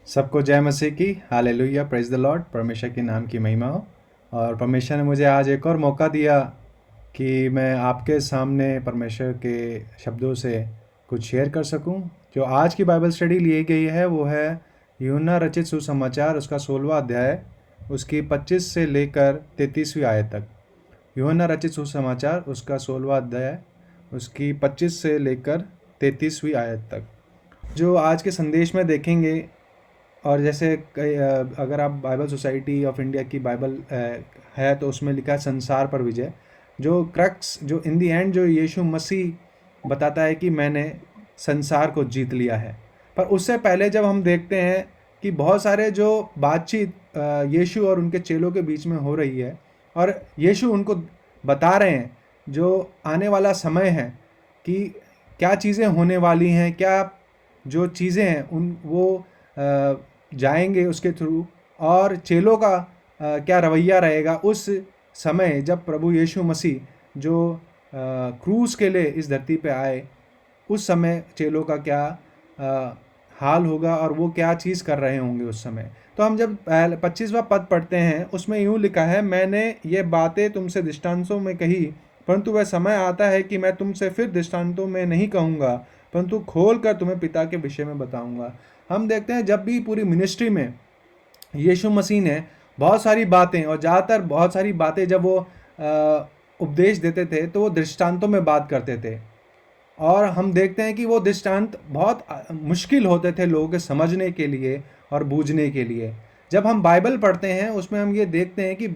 सबको जय मसीह की। Hallelujah, praise the Lord. परमेश्वर के नाम की महिमा हो। और परमेश्वर ने मुझे आज एक और मौका दिया कि मैं आपके सामने परमेश्वर के शब्दों से कुछ शेयर कर सकूं। जो आज की बाइबल स्टडी ली गई है वो है यूहन्ना रचित सुसमाचार, उसका 16वां अध्याय, उसकी 25 से लेकर 33वीं आयत तक। यूहन्ना रचित सुसमाचार, उसका 16वां अध्याय, उसकी 25 से लेकर 33वीं आयत तक। जो आज के संदेश में देखेंगे, और जैसे अगर आप बाइबल सोसाइटी ऑफ इंडिया की बाइबल है तो उसमें लिखा है संसार पर विजय। जो क्रक्स, जो इन दी एंड जो यीशु मसीह बताता है कि मैंने संसार को जीत लिया है। पर उससे पहले जब हम देखते हैं कि बहुत सारे जो बातचीत यीशु और उनके चेलों के बीच में हो रही है, और यीशु उनको बता रहे हैं जो आने वाला समय है कि क्या चीज़ें होने वाली हैं, क्या जो चीज़ें हैं उन वो जाएंगे उसके थ्रू, और चेलों का क्या रवैया रहेगा उस समय जब प्रभु यीशु मसीह जो क्रूस के लिए इस धरती पे आए, उस समय चेलों का क्या हाल होगा और वो क्या चीज़ कर रहे होंगे उस समय। तो हम जब 25वां पद पढ़ते हैं, उसमें यूँ लिखा है, मैंने ये बातें तुमसे दृष्टांतों में कही, परंतु वह समय आता है कि मैं तुमसे फिर दृष्टांतों में नहीं कहूँगा, परंतु खोल कर तुम्हें पिता के विषय में बताऊँगा। हम देखते हैं जब भी पूरी मिनिस्ट्री में यीशु मसीह ने बहुत सारी बातें, और ज़्यादातर बहुत सारी बातें जब वो उपदेश देते थे तो वो दृष्टांतों में बात करते थे। और हम देखते हैं कि वो दृष्टांत बहुत मुश्किल होते थे लोगों के समझने के लिए और बूझने के लिए। जब हम बाइबल पढ़ते हैं उसमें हम ये देखते हैं कि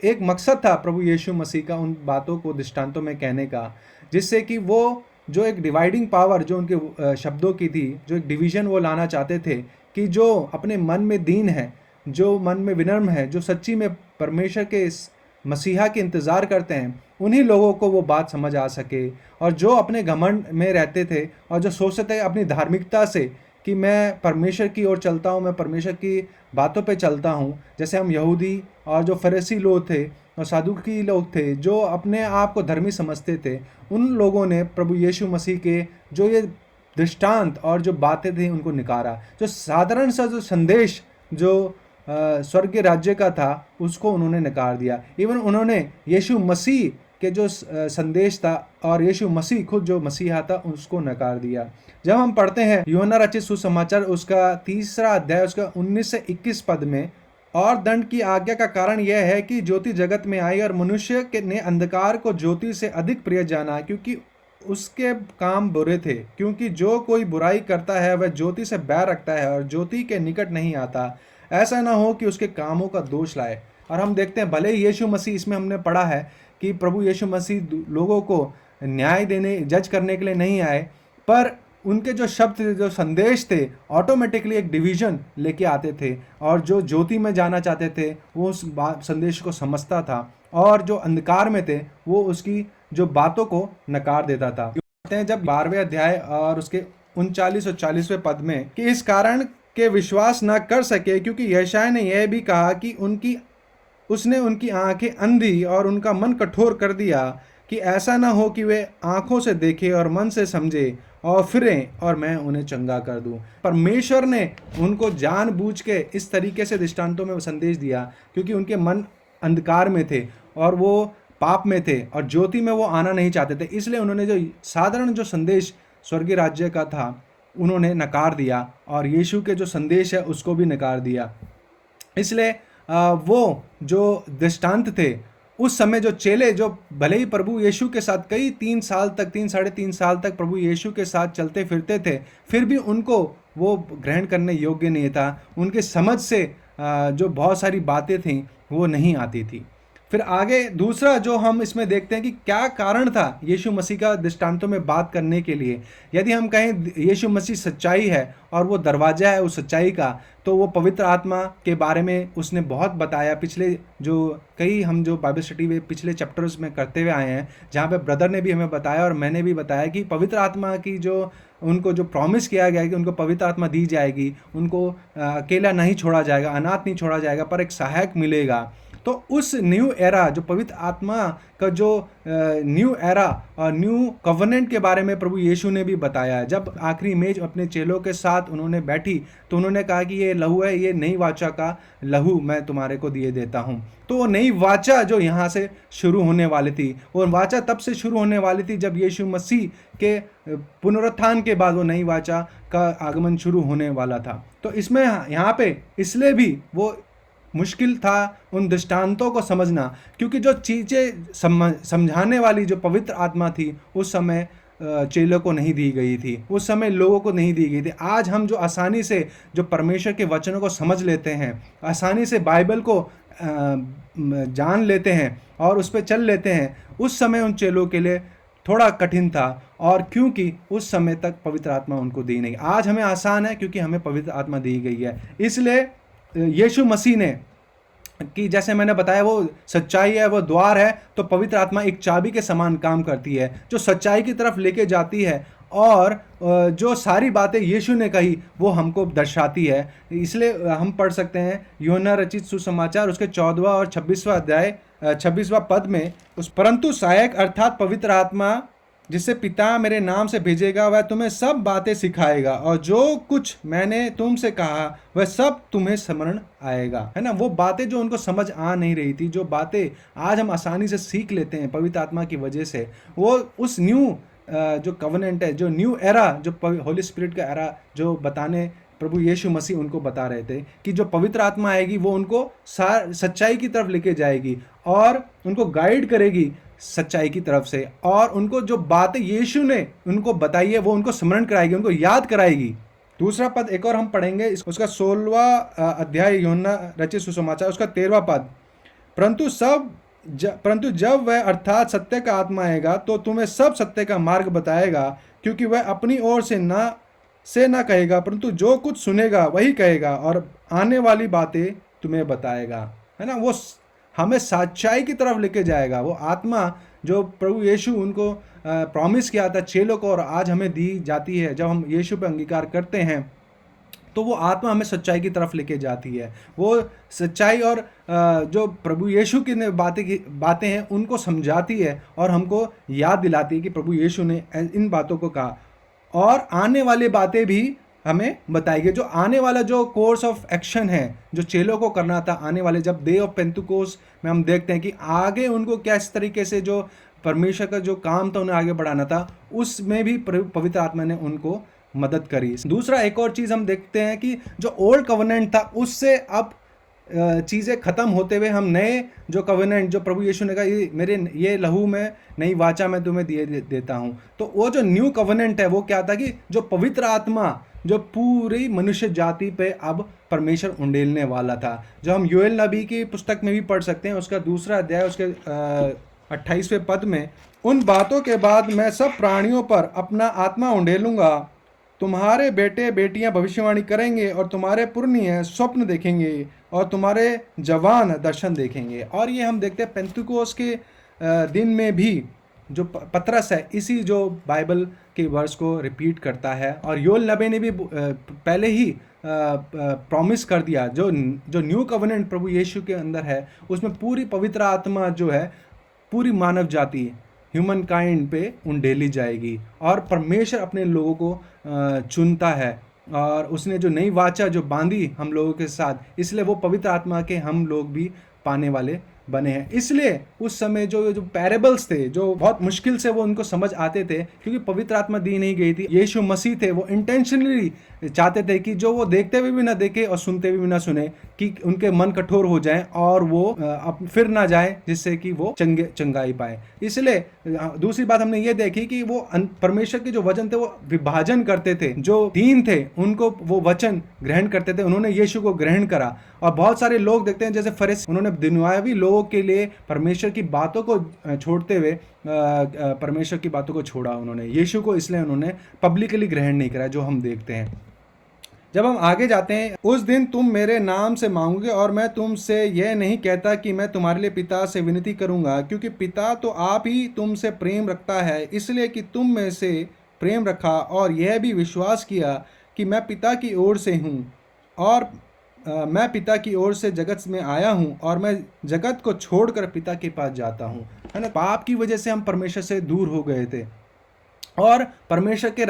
एक मकसद था प्रभु यीशु मसीह का उन बातों को दृष्टांतों में कहने का, जिससे कि वो जो एक डिवाइडिंग पावर जो उनके शब्दों की थी, जो एक डिवीज़न वो लाना चाहते थे, कि जो अपने मन में दीन है, जो मन में विनम्र है, जो सच्ची में परमेश्वर के इस मसीहा के इंतज़ार करते हैं, उन्हीं लोगों को वो बात समझ आ सके। और जो अपने घमंड में रहते थे और जो सोचते थे अपनी धार्मिकता से कि मैं परमेश्वर की ओर चलता हूँ, मैं परमेश्वर की बातों पे चलता हूँ, जैसे हम यहूदी और जो फरीसी लोग थे और सादुकी लोग थे जो अपने आप को धर्मी समझते थे, उन लोगों ने प्रभु यीशु मसीह के जो ये दृष्टांत और जो बातें थी उनको निकारा। जो साधारण सा जो संदेश जो स्वर्गीय राज्य का था उसको उन्होंने नकार दिया। इवन उन्होंने यीशु मसीह के जो संदेश था और यीशु मसीह खुद जो मसीहा था उसको नकार दिया। जब हम पढ़ते हैं यूहन्ना रचित सुसमाचार, उसका 3रा अध्याय, उसका 19 से 21 पद में, और दंड की आज्ञा का कारण यह है कि ज्योति जगत में आई और मनुष्य के ने अंधकार को ज्योति से अधिक प्रिय जाना, क्योंकि उसके काम बुरे थे। क्योंकि जो कोई बुराई करता है वह ज्योति से बैर रखता है और ज्योति के निकट नहीं आता, ऐसा ना हो कि उसके कामों का दोष लाए। और हम देखते हैं भले ही यीशु मसीह, इसमें हमने पढ़ा है कि प्रभु यीशु मसीह लोगों को न्याय देने, जज करने के लिए नहीं आए, पर उनके जो शब्द थे, जो संदेश थे, ऑटोमेटिकली एक डिवीजन लेके आते थे। और जो ज्योति में जाना चाहते थे वो उस संदेश को समझता था, और जो अंधकार में थे वो उसकी जो बातों को नकार देता था। कहते हैं जब 12वें अध्याय और उसके 39 और 40वें पद में कि इस कारण के विश्वास न कर सके, क्योंकि यशायाह ने यह भी कहा कि उसने उनकी आंखें अंधी और उनका मन कठोर कर दिया, कि ऐसा ना हो कि वे आंखों से देखें और मन से समझे और फिरें और मैं उन्हें चंगा कर दूं। परमेश्वर ने उनको जानबूझ के इस तरीके से दृष्टांतों में संदेश दिया, क्योंकि उनके मन अंधकार में थे और वो पाप में थे और ज्योति में वो आना नहीं चाहते थे। इसलिए उन्होंने जो साधारण जो संदेश स्वर्गीय राज्य का था उन्होंने नकार दिया, और यीशु के जो संदेश है उसको भी नकार दिया। इसलिए वो जो दृष्टांत थे उस समय, जो चेले जो भले ही प्रभु यीशु के साथ कई 3 साल तक, 3 साढ़े 3 साल तक प्रभु यीशु के साथ चलते फिरते थे, फिर भी उनको वो ग्रहण करने योग्य नहीं था। उनके समझ से जो बहुत सारी बातें थीं वो नहीं आती थी। फिर आगे दूसरा जो हम इसमें देखते हैं कि क्या कारण था यीशु मसीह का दृष्टांतों में बात करने के लिए। यदि हम कहें यीशु मसीह सच्चाई है और वो दरवाज़ा है उस सच्चाई का, तो वो पवित्र आत्मा के बारे में उसने बहुत बताया। पिछले जो हम जो बाइबल स्टडी में पिछले चैप्टर्स में करते हुए आए हैं, जहाँ पे ब्रदर ने भी हमें बताया और मैंने भी बताया कि पवित्र आत्मा की जो उनको जो प्रॉमिस किया गया है कि उनको पवित्र आत्मा दी जाएगी, उनको अकेला नहीं छोड़ा जाएगा, अनाथ नहीं छोड़ा जाएगा, पर एक सहायक मिलेगा। तो उस न्यू एरा, जो पवित्र आत्मा का जो न्यू एरा और न्यू कवनेंट के बारे में प्रभु यीशु ने भी बताया। जब आखिरी मेज अपने चेलों के साथ उन्होंने बैठी तो उन्होंने कहा कि ये लहू है, ये नई वाचा का लहू मैं तुम्हारे को दिए देता हूँ। तो वो नई वाचा जो यहाँ से शुरू होने वाली थी, वो वाचा तब से शुरू होने वाली थी जब यीशु मसीह के पुनरुत्थान के बाद वो नई वाचा का आगमन शुरू होने वाला था। तो इसमें यहाँ पे इसलिए भी वो मुश्किल था उन दृष्टांतों को समझना, क्योंकि जो चीज़ें समझाने वाली जो पवित्र आत्मा थी उस समय चेलों को नहीं दी गई थी, उस समय लोगों को नहीं दी गई थी। आज हम जो आसानी से जो परमेश्वर के वचनों को समझ लेते हैं, आसानी से बाइबल को जान लेते हैं और उस पर चल लेते हैं, उस समय उन चेलों के लिए थोड़ा कठिन था, और क्योंकि उस समय तक पवित्र आत्मा उनको दी नहीं। आज हमें आसान है क्योंकि हमें पवित्र आत्मा दी गई है। इसलिए यीशु मसीह ने कि जैसे मैंने बताया वो सच्चाई है, वो द्वार है, तो पवित्र आत्मा एक चाबी के समान काम करती है जो सच्चाई की तरफ लेके जाती है, और जो सारी बातें यीशु ने कही वो हमको दर्शाती है। इसलिए हम पढ़ सकते हैं यूहन्ना रचित सुसमाचार उसके 14वां और 26वां अध्याय 26वां पद में, परंतु सहायक अर्थात पवित्र आत्मा जिसे पिता मेरे नाम से भेजेगा वह तुम्हें सब बातें सिखाएगा, और जो कुछ मैंने तुमसे कहा वह सब तुम्हें स्मरण आएगा। है ना, वो बातें जो उनको समझ आ नहीं रही थी, जो बातें आज हम आसानी से सीख लेते हैं पवित्र आत्मा की वजह से, वो उस न्यू जो कवनेंट है, जो न्यू एरा, जो होली स्पिरिट का एरा जो बताने प्रभु यीशु मसीह उनको बता रहे थे कि जो पवित्र आत्मा आएगी वो उनको सच्चाई की तरफ लेके जाएगी और उनको गाइड करेगी सच्चाई की तरफ से, और उनको जो बातें यीशु ने उनको बताई है वो उनको स्मरण कराएगी, उनको याद कराएगी। दूसरा पद एक और हम पढ़ेंगे, उसका 16वां अध्याय यूहन्ना रचित सुसमाचार उसका 13वां पद, परंतु जब वह अर्थात सत्य का आत्मा आएगा तो तुम्हें सब सत्य का मार्ग बताएगा, क्योंकि वह अपनी ओर से ना कहेगा, परंतु जो कुछ सुनेगा वही कहेगा और आने वाली बातें तुम्हें बताएगा। है ना, वो हमें सच्चाई की तरफ लेके जाएगा। वो आत्मा जो प्रभु यीशु उनको प्रॉमिस किया था चेलों को और आज हमें दी जाती है, जब हम यीशु पर अंगीकार करते हैं तो वो आत्मा हमें सच्चाई की तरफ लेके जाती है। वो सच्चाई और जो प्रभु यीशु की बातें हैं उनको समझाती है और हमको याद दिलाती है कि प्रभु यीशु ने इन बातों को कहा, और आने वाली बातें भी हमें बताएगी। जो आने वाला जो कोर्स ऑफ एक्शन है जो चेलों को करना था, आने वाले जब डे ऑफ पेंतुकोस में हम देखते हैं कि आगे उनको किस तरीके से जो परमेश्वर का जो काम था उन्हें आगे बढ़ाना था, उसमें भी पवित्र आत्मा ने उनको मदद करी। दूसरा एक और चीज़ हम देखते हैं कि जो ओल्ड कवनेंट था उससे अब चीज़ें ख़त्म होते हुए हम नए जो कवेनेंट जो प्रभु यीशु ने कहा ये लहू में नई वाचा मैं तुम्हें देता हूँ, तो वो जो न्यू कवेनेंट है वो क्या था कि जो पवित्र आत्मा जो पूरी मनुष्य जाति पे अब परमेश्वर उंडेलने वाला था, जो हम योएल नबी की पुस्तक में भी पढ़ सकते हैं उसका 2 अध्याय उसके 28वें पद में, उन बातों के बाद मैं सब प्राणियों पर अपना आत्मा उंडेलूंगा, तुम्हारे बेटे बेटियां भविष्यवाणी करेंगे और तुम्हारे पुरनिये स्वप्न देखेंगे और तुम्हारे जवान दर्शन देखेंगे। और ये हम देखते हैं पेंतुकोस के दिन में भी जो पतरस है इसी जो बाइबल के वर्स को रिपीट करता है, और योएल नबी ने भी पहले ही प्रॉमिस कर दिया जो न्यू कवेनेंट प्रभु यीशु के अंदर है उसमें पूरी पवित्र आत्मा जो है पूरी मानव जाति ह्यूमन काइंड पे उंडेली जाएगी, और परमेश्वर अपने लोगों को चुनता है और उसने जो नई वाचा जो बांधी हम लोगों के साथ, इसलिए वो पवित्र आत्मा के हम लोग भी पाने वाले बने हैं। इसलिए उस समय जो पैरेबल्स थे जो बहुत मुश्किल से वो उनको समझ आते थे क्योंकि पवित्र आत्मा दी नहीं गई थी। यीशु मसीह थे वो इंटेंशनली चाहते थे कि जो वो देखते हुए भी ना देखे और सुनते हुए भी ना सुने, कि उनके मन कठोर हो जाएं और वो फिर ना जाए, जिससे कि वो चंगाई पाए। इसलिए दूसरी बात हमने ये देखी कि वो परमेश्वर के जो वचन थे वो विभाजन करते थे, जो दीन थे उनको वो वचन ग्रहण करते थे, उन्होंने यीशु को ग्रहण करा। और बहुत सारे लोग देखते हैं जैसे फरीसी, उन्होंने दुनियावी लोगों के लिए परमेश्वर की बातों को छोड़ते हुए परमेश्वर की बातों को छोड़ा उन्होंने, यीशु को इसलिए उन्होंने पब्लिकली ग्रहण नहीं करा, जो हम देखते हैं। जब हम आगे जाते हैं, उस दिन तुम मेरे नाम से मांगोगे और मैं तुमसे यह नहीं कहता कि मैं तुम्हारे लिए पिता से विनती करूंगा, क्योंकि पिता तो आप ही तुमसे प्रेम रखता है, इसलिए कि तुम में से प्रेम रखा और यह भी विश्वास किया कि मैं पिता की ओर से हूँ और मैं पिता की ओर से जगत में आया हूँ और मैं जगत को छोड़कर पिता के पास जाता हूँ, है ना। पाप की वजह से हम परमेश्वर से दूर हो गए थे और परमेश्वर के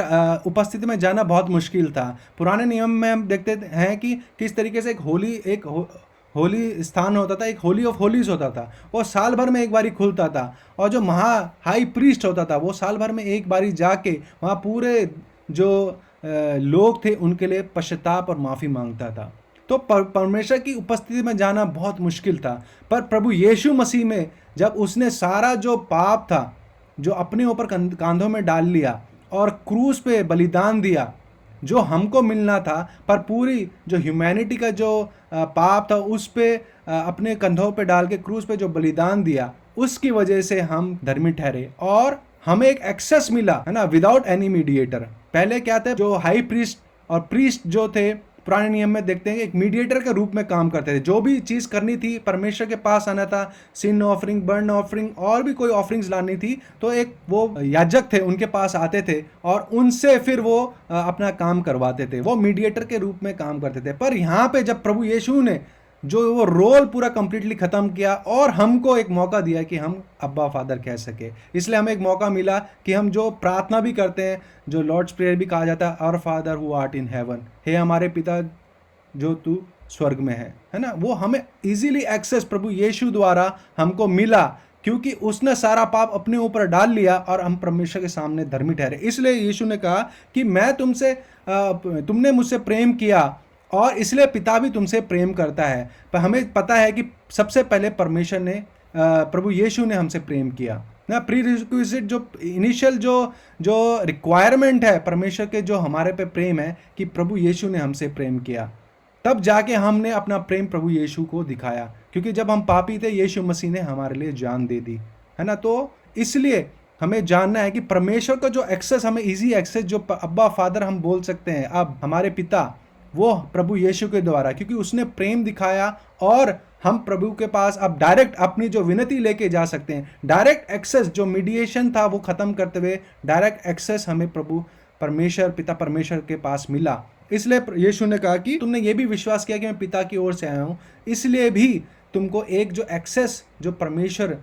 उपस्थिति में जाना बहुत मुश्किल था। पुराने नियम में हम देखते हैं कि किस तरीके से होली स्थान होता था, एक होली ऑफ होलीज होता था, वो साल भर में एक बारी खुलता था। और जो हाई प्रीस्ट होता था वो साल भर में एक बारी जाके वहाँ पूरे जो लोग थे उनके लिए पश्चाताप और माफ़ी मांगता था। तो परमेश्वर की उपस्थिति में जाना बहुत मुश्किल था। पर प्रभु यीशु मसीह में जब उसने सारा जो पाप था जो अपने ऊपर कांधों में डाल लिया और क्रूस पे बलिदान दिया, जो हमको मिलना था, पर पूरी जो ह्यूमैनिटी का जो पाप था उस पे अपने कंधों पे डाल के क्रूस पे जो बलिदान दिया, उसकी वजह से हम धर्मी ठहरे और हमें एक एक्सेस मिला, है ना, विदाउट एनी मीडिएटर। पहले क्या थे, जो हाई प्रीस्ट और प्रीस्ट जो थे पुराने नियम में देखते हैं कि एक मीडिएटर के रूप में काम करते थे। जो भी चीज़ करनी थी परमेश्वर के पास आना था, सिन ऑफरिंग, बर्न ऑफरिंग और भी कोई ऑफरिंग्स लानी थी तो एक वो याजक थे उनके पास आते थे और उनसे फिर वो अपना काम करवाते थे, वो मीडिएटर के रूप में काम करते थे। पर यहाँ पे जब प्रभु यीशु ने जो वो रोल पूरा कंप्लीटली ख़त्म किया और हमको एक मौका दिया कि हम अब्बा फादर कह सके, इसलिए हमें एक मौका मिला कि हम जो प्रार्थना भी करते हैं, जो लॉर्ड्स प्रेयर भी कहा जाता है, our father who art in heaven, हे हमारे पिता जो तू स्वर्ग में है ना, वो हमें इजीली एक्सेस प्रभु यीशु द्वारा हमको मिला क्योंकि उसने सारा पाप अपने ऊपर डाल लिया और हम परमेश्वर के सामने धर्मी ठहरे। इसलिए यीशु ने कहा कि मैं तुमने मुझसे प्रेम किया और इसलिए पिता भी तुमसे प्रेम करता है। पर हमें पता है कि सबसे पहले परमेश्वर ने प्रभु यीशु ने हमसे प्रेम किया ना। प्री रिक्विजिट जो इनिशियल जो रिक्वायरमेंट है परमेश्वर के जो हमारे पे प्रेम है कि प्रभु यीशु ने हमसे प्रेम किया, तब जाके हमने अपना प्रेम प्रभु यीशु को दिखाया, क्योंकि जब हम पापी थे यीशु मसीह ने हमारे लिए जान दे दी, है ना। तो इसलिए हमें जानना है कि परमेश्वर का जो एक्सेस, हमें इजी एक्सेस, जो अब्बा फादर हम बोल सकते हैं अब हमारे पिता, वो प्रभु यीशु के द्वारा, क्योंकि उसने प्रेम दिखाया और हम प्रभु के पास अब डायरेक्ट अपनी जो विनती लेके जा सकते हैं। डायरेक्ट एक्सेस, जो मीडिएशन था वो खत्म करते हुए डायरेक्ट एक्सेस हमें प्रभु परमेश्वर, पिता परमेश्वर के पास मिला। इसलिए यीशु ने कहा कि तुमने ये भी विश्वास किया कि मैं पिता की ओर से आया हूँ, इसलिए भी तुमको एक जो एक्सेस जो परमेश्वर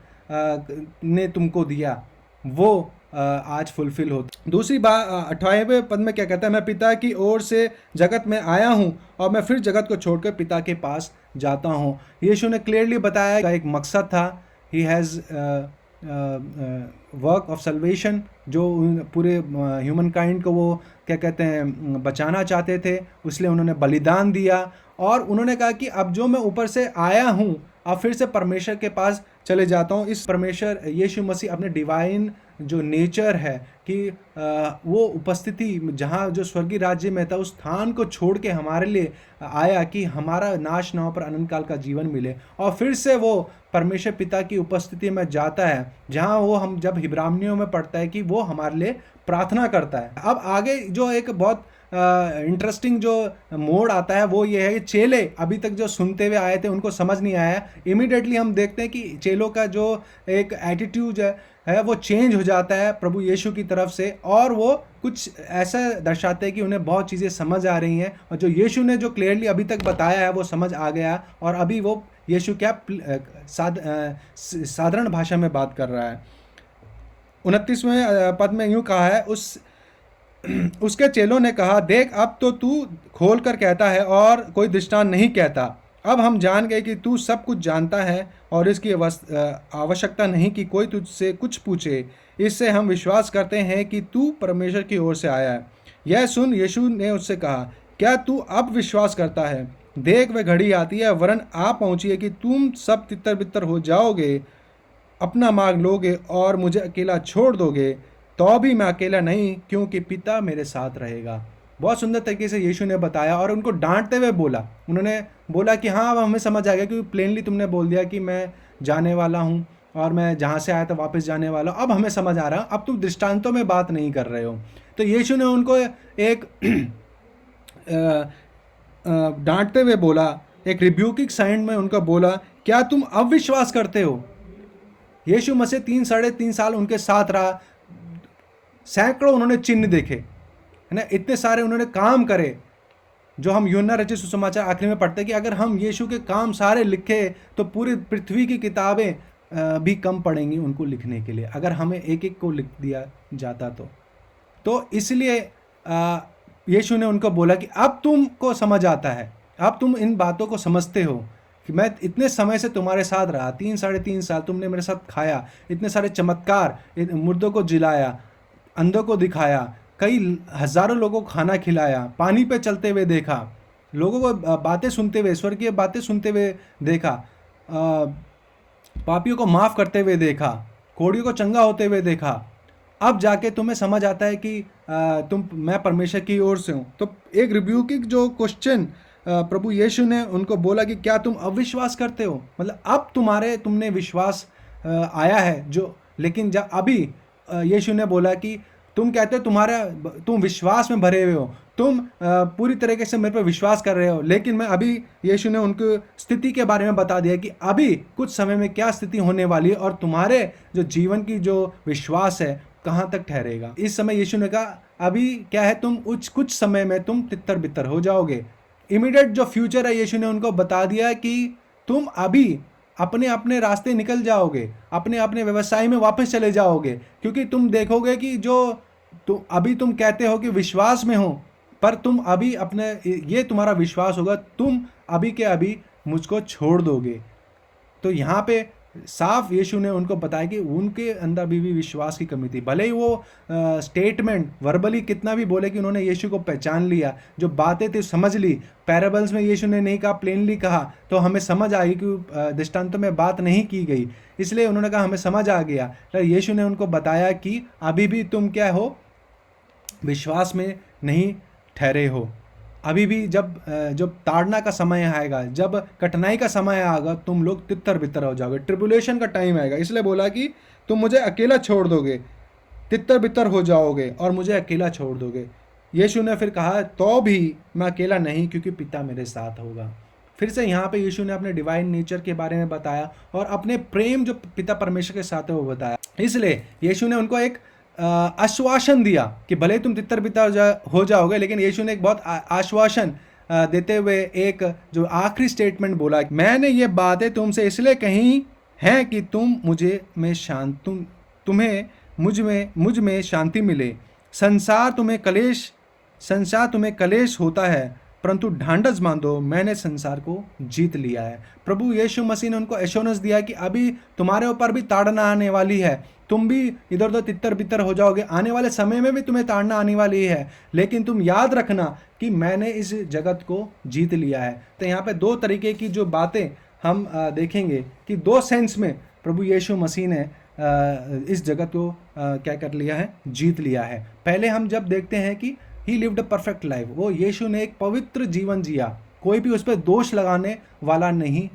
ने तुमको दिया वो आज फुलफिल होता। दूसरी बात 28वें पद में क्या कहता है, मैं पिता की ओर से जगत में आया हूँ और मैं फिर जगत को छोड़कर पिता के पास जाता हूँ। यीशु ने क्लियरली बताया का एक मकसद था, he has work of salvation, जो पूरे ह्यूमन काइंड को वो क्या कहते हैं बचाना चाहते थे, इसलिए उन्होंने बलिदान दिया। और उन्होंने कहा कि अब जो मैं ऊपर से आया हूँ अब फिर से परमेश्वर के पास चले जाता हूँ। इस परमेश्वर यीशु मसीह अपने डिवाइन जो नेचर है कि वो उपस्थिति जहाँ जो स्वर्गीय राज्य में था उस स्थान को छोड़ के हमारे लिए आया कि हमारा नाश ना हो पर अनंत काल का जीवन मिले, और फिर से वो परमेश्वर पिता की उपस्थिति में जाता है जहाँ वो हम जब हिब्रानियों में पढ़ता है कि वो हमारे लिए प्रार्थना करता है। अब आगे जो एक बहुत इंटरेस्टिंग जो मोड आता है वो ये है कि चेले अभी तक जो सुनते हुए आए थे उनको समझ नहीं आया। इमीडिएटली हम देखते हैं कि चेलों का जो एक एटीट्यूड है वो चेंज हो जाता है प्रभु यीशु की तरफ से, और वो कुछ ऐसा दर्शाते हैं कि उन्हें बहुत चीज़ें समझ आ रही हैं और जो यीशु ने जो क्लियरली अभी तक बताया है वो समझ आ गया, और अभी वो यीशु क्या साधारण भाषा में बात कर रहा है। 29वें पद में यूँ कहा है, उसके चेलों ने कहा, देख अब तो तू खोल कर कहता है और कोई दृष्टांत नहीं कहता। अब हम जान गए कि तू सब कुछ जानता है और इसकी आवश्यकता नहीं कि कोई तुझसे कुछ पूछे। इससे हम विश्वास करते हैं कि तू परमेश्वर की ओर से आया है। यह सुन यीशु ने उससे कहा, क्या तू अब विश्वास करता है? देख वह घड़ी आती है वरन आ पहुँची है कि तुम सब तितर बितर हो जाओगे, अपना मार्ग लोगे और मुझे अकेला छोड़ दोगे, तो भी मैं अकेला नहीं क्योंकि पिता मेरे साथ रहेगा। बहुत सुंदर तरीके से यीशु ने बताया और उनको डांटते हुए बोला। उन्होंने बोला कि हाँ अब हमें समझ आ गया क्योंकि प्लेनली तुमने बोल दिया कि मैं जाने वाला हूँ और मैं जहाँ से आया था वापस जाने वाला हूँ, अब हमें समझ आ रहा है, अब तुम दृष्टांतों में बात नहीं कर रहे हो। तो यीशु ने उनको एक डांटते हुए बोला, एक रिब्यूकिंग साइंड में उनको बोला, क्या तुम अब विश्वास करते हो? यीशु मसीह 3-3.5 साल उनके साथ रहा, सैकड़ों उन्होंने चिन्ह देखे, है ना, इतने सारे उन्होंने काम करे, जो हम यूहन्ना रचित सुसमाचार आखिरी में पढ़ते हैं कि अगर हम यीशु के काम सारे लिखे तो पूरी पृथ्वी की किताबें भी कम पड़ेंगी उनको लिखने के लिए, अगर हमें एक एक को लिख दिया जाता तो इसलिए यीशु ने उनको बोला कि अब तुमको समझ आता है, अब तुम इन बातों को समझते हो कि मैं इतने समय से तुम्हारे साथ रहा, 3-3.5 साल तुमने मेरे साथ खाया, इतने सारे चमत्कार, मुर्दों को जिलाया, अंधों को दिखाया, कई हजारों लोगों को खाना खिलाया, पानी पे चलते हुए देखा, लोगों को बातें सुनते हुए, स्वर्गीय बातें सुनते हुए देखा, पापियों को माफ़ करते हुए देखा, कोढ़ियों को चंगा होते हुए देखा। अब जाके तुम्हें समझ आता है कि मैं परमेश्वर की ओर से हूँ। तो एक रिब्यूकिंग जो क्वेश्चन प्रभु यीशु ने उनको बोला कि क्या तुम अविश्वास करते हो, मतलब अब तुमने विश्वास आया है जो, लेकिन जब अभी यीशु ने बोला कि तुम कहते हो तुम विश्वास में भरे हुए हो, तुम पूरी तरीके से मेरे पर विश्वास कर रहे हो, लेकिन मैं अभी, यीशु ने उनको स्थिति के बारे में बता दिया कि अभी कुछ समय में क्या स्थिति होने वाली है और तुम्हारे जो जीवन की जो विश्वास है कहाँ तक ठहरेगा। इस समय यीशु ने कहा अभी क्या है, तुम कुछ समय में तुम तितर बितर हो जाओगे। इमीडिएट जो फ्यूचर है यीशु ने उनको बता दिया कि तुम अभी अपने अपने रास्ते निकल जाओगे, अपने अपने व्यवसाय में वापस चले जाओगे, क्योंकि तुम देखोगे कि अभी तुम कहते हो कि विश्वास में हो, पर तुम अभी ये तुम्हारा विश्वास होगा, तुम अभी के अभी मुझको छोड़ दोगे। तो यहाँ पे साफ यीशु ने उनको बताया कि उनके अंदर भी विश्वास की कमी थी। भले ही वो स्टेटमेंट वर्बली कितना भी बोले कि उन्होंने यीशु को पहचान लिया, जो बातें थी समझ ली, पैराबल्स में यीशु ने नहीं कहा, प्लेनली कहा, तो हमें समझ आई कि दृष्टांतों में बात नहीं की गई, इसलिए उन्होंने कहा हमें समझ आ गया। तो यीशु ने उनको बताया कि अभी भी तुम क्या हो, विश्वास में नहीं ठहरे हो। अभी भी जब ताड़ना का समय आएगा, जब कठिनाई का समय आएगा, तुम लोग तितर बितर हो जाओगे, ट्रिबुलेशन का टाइम आएगा। इसलिए बोला कि तुम मुझे अकेला छोड़ दोगे, तितर बितर हो जाओगे और मुझे अकेला छोड़ दोगे। यीशु ने फिर कहा तो भी मैं अकेला नहीं, क्योंकि पिता मेरे साथ होगा। फिर से यहाँ पे यीशु ने अपने डिवाइन नेचर के बारे में बताया और अपने प्रेम जो पिता परमेश्वर के साथ है वो बताया। इसलिए यीशु ने उनको एक आश्वासन दिया कि भले तुम तितर बितर हो जाओगे, लेकिन यीशु ने एक बहुत आश्वासन देते हुए एक जो आखिरी स्टेटमेंट बोला, मैंने ये बातें तुमसे इसलिए कही हैं कि तुम्हें मुझ में शांति मिले। संसार तुम्हें कलेश होता है, परंतु ढांढस बांधो, मैंने संसार को जीत लिया है। प्रभु यीशु मसीह ने उनको एश्योरेंस दिया कि अभी तुम्हारे ऊपर भी ताड़ना आने वाली है, तुम भी इधर उधर तितर बितर हो जाओगे, आने वाले समय में भी तुम्हें ताड़ना आने वाली है, लेकिन तुम याद रखना कि मैंने इस जगत को जीत लिया है। तो यहाँ पे दो तरीके की जो बातें हम देखेंगे कि दो सेंस में प्रभु यीशु मसीह ने इस जगत को क्या कर लिया है, जीत लिया है। पहले हम जब देखते हैं कि ही लिव्ड अ परफेक्ट लाइफ, वो यीशु ने एक पवित्र जीवन जिया, कोई भी उस पर दोष लगाने वाला नहीं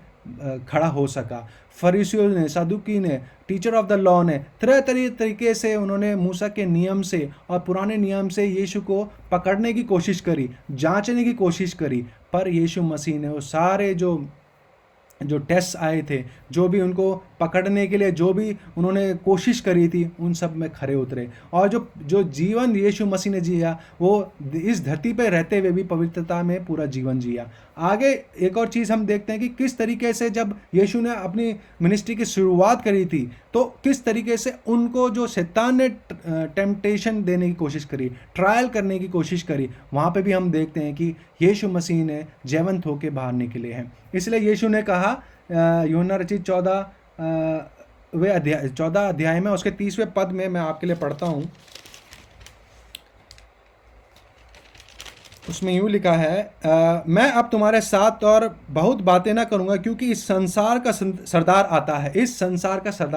खड़ा हो सका। फरीसियों ने, सदुकी ने, टीचर ऑफ द लॉ ने तरह तरीके से उन्होंने मूसा के नियम से और पुराने नियम से यीशु को पकड़ने की कोशिश करी, जांचने की कोशिश करी, पर यीशु मसीह ने वो सारे जो टेस्ट आए थे, जो भी उनको पकड़ने के लिए जो भी उन्होंने कोशिश करी थी, उन सब में खरे उतरे। और जो जीवन यीशु मसीह ने जिया, वो इस धरती पर रहते हुए भी पवित्रता में पूरा जीवन जिया। आगे एक और चीज़ हम देखते हैं कि किस तरीके से जब यीशु ने अपनी मिनिस्ट्री की शुरुआत करी थी, तो किस तरीके से उनको जो शैतान ने टेम्पटेशन देने की कोशिश करी, ट्रायल करने की कोशिश करी, वहाँ पे भी हम देखते हैं कि यीशु मसीह ने जयवंत होकर बाहर निकले हैं। इसलिए यीशु ने कहा यूहन्ना रचित 14 अध्याय में उसके 30वें पद में मैं आपके लिए पढ़ता हूँ। उसमें यूँ लिखा है, मैं अब तुम्हारे साथ और बहुत बातें ना करूँगा, क्योंकि इस संसार का सरदार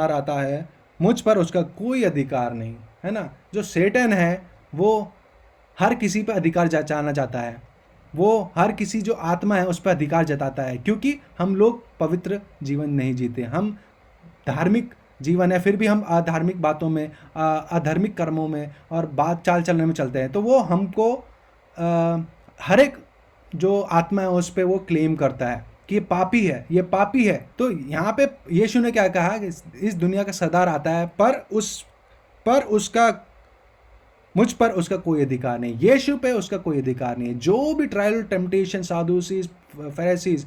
आता है, मुझ पर उसका कोई अधिकार नहीं है ना। जो सेटन है वो हर किसी पर अधिकार जताना चाहता है, वो हर किसी जो आत्मा है उस पर अधिकार जताता है, क्योंकि हम लोग पवित्र जीवन नहीं जीते, हम धार्मिक जीवन है, फिर भी हम अधार्मिक बातों में, अधार्मिक कर्मों में और बात चाल चलने में चलते हैं। तो वो हमको हर एक जो आत्मा है उस पर वो क्लेम करता है कि ये पापी है। तो यहाँ पे यीशु ने क्या कहा कि इस दुनिया का सरदार आता है, पर उसका मुझ पर उसका कोई अधिकार नहीं, यीशु पे उसका कोई अधिकार नहीं है। जो भी ट्रायल टेम्पटेशन सादूसीज, फरीसीज,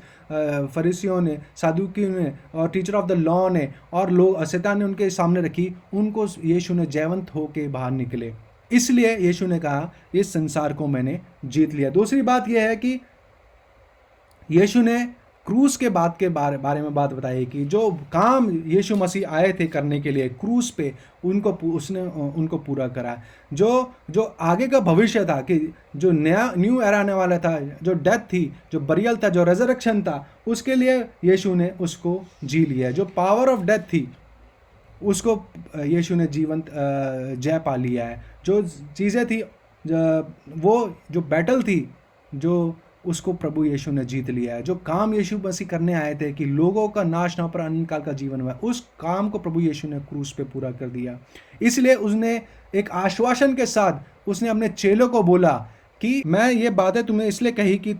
फरीसियों ने, सादुकियों ने और टीचर ऑफ द लॉ ने और लोग शैतान ने उनके सामने रखी, उनको यीशु ने जयवंत होके बाहर निकले। इसलिए यीशु ने कहा इस संसार को मैंने जीत लिया। दूसरी बात यह है कि यीशु ने क्रूस के बाद के बारे में बात बताई कि जो काम यीशु मसीह आए थे करने के लिए क्रूस पे, उसने उनको पूरा करा। जो आगे का भविष्य था कि जो न्यू एरा आने वाला था, जो डेथ थी, जो बरियल था, जो रेजरेक्शन था, उसके लिए यीशु ने उसको जी लिया। जो पावर ऑफ डेथ थी उसको यीशु ने जीवंत जय पा लिया है। जो चीज़ें थी, वो जो बैटल थी, जो उसको प्रभु यीशु ने जीत लिया है। जो काम यीशु मसीह करने आए थे कि लोगों का नाश ना पर अनंत काल का जीवन हुआ, उस काम को प्रभु यीशु ने क्रूस पे पूरा कर दिया। इसलिए उसने एक आश्वासन के साथ उसने अपने चेलों को बोला कि मैं ये बातें तुम्हें इसलिए कही कि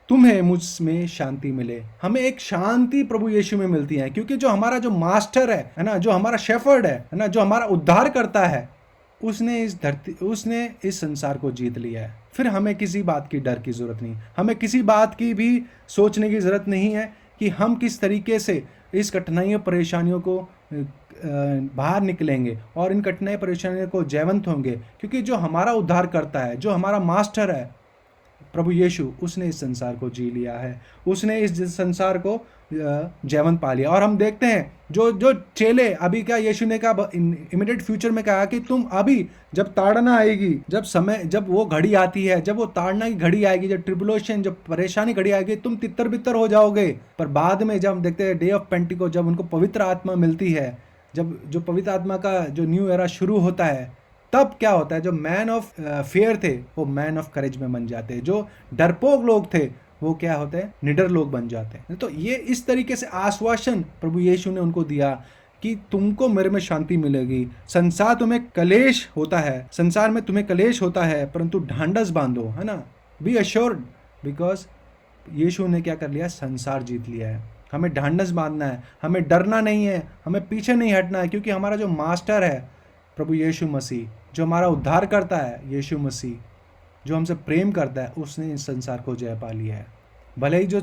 तुम्हें मुझ में शांति मिले। हमें एक शांति प्रभु यीशु में मिलती है, क्योंकि जो हमारा जो मास्टर है ना, जो हमारा शेफर्ड है ना, जो हमारा उद्धार करता है, उसने इस संसार को जीत लिया है। फिर हमें किसी बात की डर की जरूरत नहीं, हमें किसी बात की भी सोचने की जरूरत नहीं है कि हम किस तरीके से इस कठिनाइयों परेशानियों को बाहर निकलेंगे और इन कठिनाई परेशानियों को जयवंत होंगे। क्योंकि जो हमारा उद्धार करता है, जो हमारा मास्टर है प्रभु यीशु, उसने इस संसार को जी लिया है, उसने इस संसार को जयवंत पा लिया। और हम देखते हैं जो चेले अभी क्या यीशु ने कहा इमीडिएट फ्यूचर में कहा कि तुम अभी जब ताड़ना आएगी, जब वो घड़ी आती है, जब वो ताड़ना की घड़ी आएगी, जब ट्रिबुलेशन, जब परेशानी घड़ी आएगी, तुम तितर बितर हो जाओगे। पर बाद में जब हम देखते हैं डे ऑफ पेंटिको, जब उनको पवित्र आत्मा मिलती है, जब जो पवित्र आत्मा का जो न्यू एरा शुरू होता है, तब क्या होता है, जो मैन ऑफ फेयर थे वो मैन ऑफ करेज में बन जाते हैं। जो डरपोक लोग थे वो क्या होते हैं, निडर लोग बन जाते हैं। तो ये इस तरीके से आश्वासन प्रभु यीशु ने उनको दिया कि तुमको मेरे में शांति मिलेगी। संसार में तुम्हें कलेश होता है, परंतु ढांढस बांधो, है ना, बी अश्योर्ड, बिकॉज यीशु ने क्या कर लिया, संसार जीत लिया है। हमें ढांढस बांधना है, हमें डरना नहीं है, हमें पीछे नहीं हटना है, क्योंकि हमारा जो मास्टर है प्रभु यीशु मसीह, जो हमारा उद्धार करता है यीशु मसीह, जो हमसे प्रेम करता है, उसने इस संसार को जय पा लिया है। भले ही जो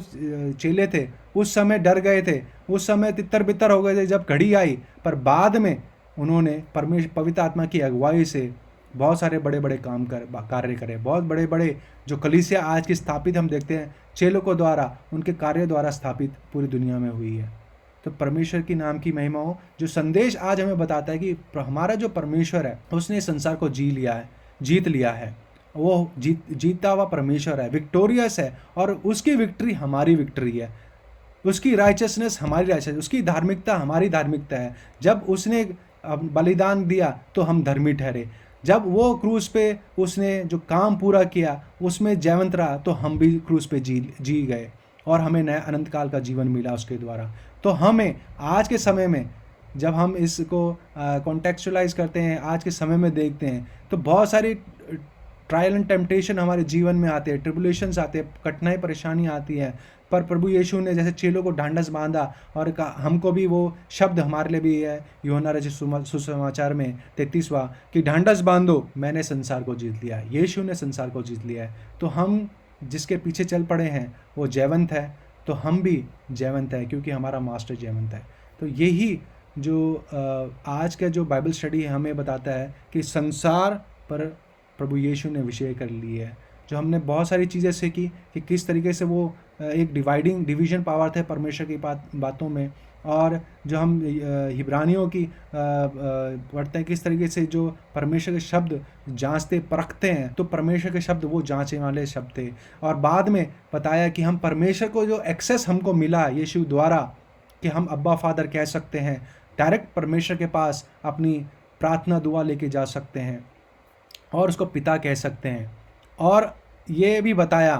चेले थे उस समय डर गए थे, उस समय तितर बितर हो गए थे जब घड़ी आई, पर बाद में उन्होंने पवित्र आत्मा की अगुवाई से बहुत सारे बड़े बड़े कार्य करे। बहुत बड़े बड़े जो कलीसिया आज की स्थापित हम देखते हैं, चेलों को द्वारा, उनके कार्य द्वारा स्थापित पूरी दुनिया में हुई है। तो परमेश्वर की नाम की महिमा हो। जो संदेश आज हमें बताता है कि हमारा जो परमेश्वर है उसने इस संसार को जीत लिया है। वो जीतता हुआ परमेश्वर है, विक्टोरियस है, और उसकी विक्ट्री हमारी विक्ट्री है, उसकी राइचसनेस हमारी राइचसनेस, उसकी धार्मिकता हमारी धार्मिकता है। जब उसने बलिदान दिया तो हम धर्मी ठहरे। जब वो क्रूस पे उसने जो काम पूरा किया उसमें जयवंत रहा, तो हम भी क्रूस पे जी गए और हमें नया अनंत काल का जीवन मिला उसके द्वारा। तो हमें आज के समय में जब हम इसको कॉन्टेक्चुअलाइज करते हैं, आज के समय में देखते हैं, तो बहुत सारी ट्रायल एंड टेम्पटेशन हमारे जीवन में आते हैं, ट्रिबुलेशंस आते हैं, कठिनाई परेशानी आती है। पर प्रभु यीशु ने जैसे चेलों को ढांढस बांधा, और हमको भी वो शब्द हमारे लिए भी है यूहन्ना रचित सुसमाचार में 33वां कि ढांढस बांधो, मैंने संसार को जीत लिया। यीशु ने संसार को जीत लिया है। तो हम जिसके पीछे चल पड़े हैं वो जयवंत है, तो हम भी जयवंत है, क्योंकि हमारा मास्टर जयवंत है। तो यही जो आज का जो बाइबल स्टडी हमें बताता है कि संसार पर प्रभु यीशु ने विजय कर ली है। जो हमने बहुत सारी चीज़ें सीखी कि किस तरीके से वो एक डिवीजन पावर थे परमेश्वर की बातों में, और जो हम हिब्रानियों की पढ़ते हैं किस तरीके से जो परमेश्वर के शब्द जांचते परखते हैं, तो परमेश्वर के शब्द वो जांचने वाले शब्द थे। और बाद में बताया कि हम परमेश्वर को जो एक्सेस हमको मिला यीशु द्वारा, कि हम अब्बा फादर कह सकते हैं, डायरेक्ट परमेश्वर के पास अपनी प्रार्थना दुआ लेके जा सकते हैं और उसको पिता कह सकते हैं। और ये भी बताया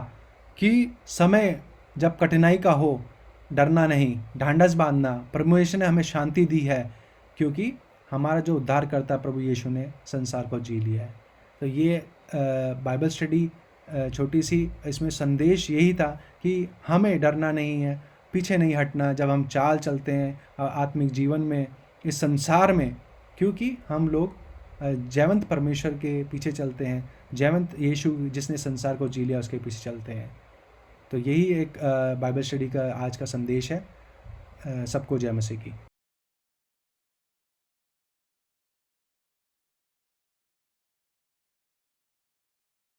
कि समय जब कठिनाई का हो, डरना नहीं, ढांढस बांधना, परमेश्वर ने हमें शांति दी है, क्योंकि हमारा जो उद्धार करता प्रभु यीशु ने संसार को जी लिया है। तो ये बाइबल स्टडी छोटी सी, इसमें संदेश यही था कि हमें डरना नहीं है, पीछे नहीं हटना जब हम चाल चलते हैं आत्मिक जीवन में, इस संसार में, क्योंकि हम लोग जयवंत परमेश्वर के पीछे चलते हैं, जयवंत यीशु जिसने संसार को जी लिया उसके पीछे चलते हैं। तो यही एक बाइबल स्टडी का आज का संदेश है। सबको जय मसीह की।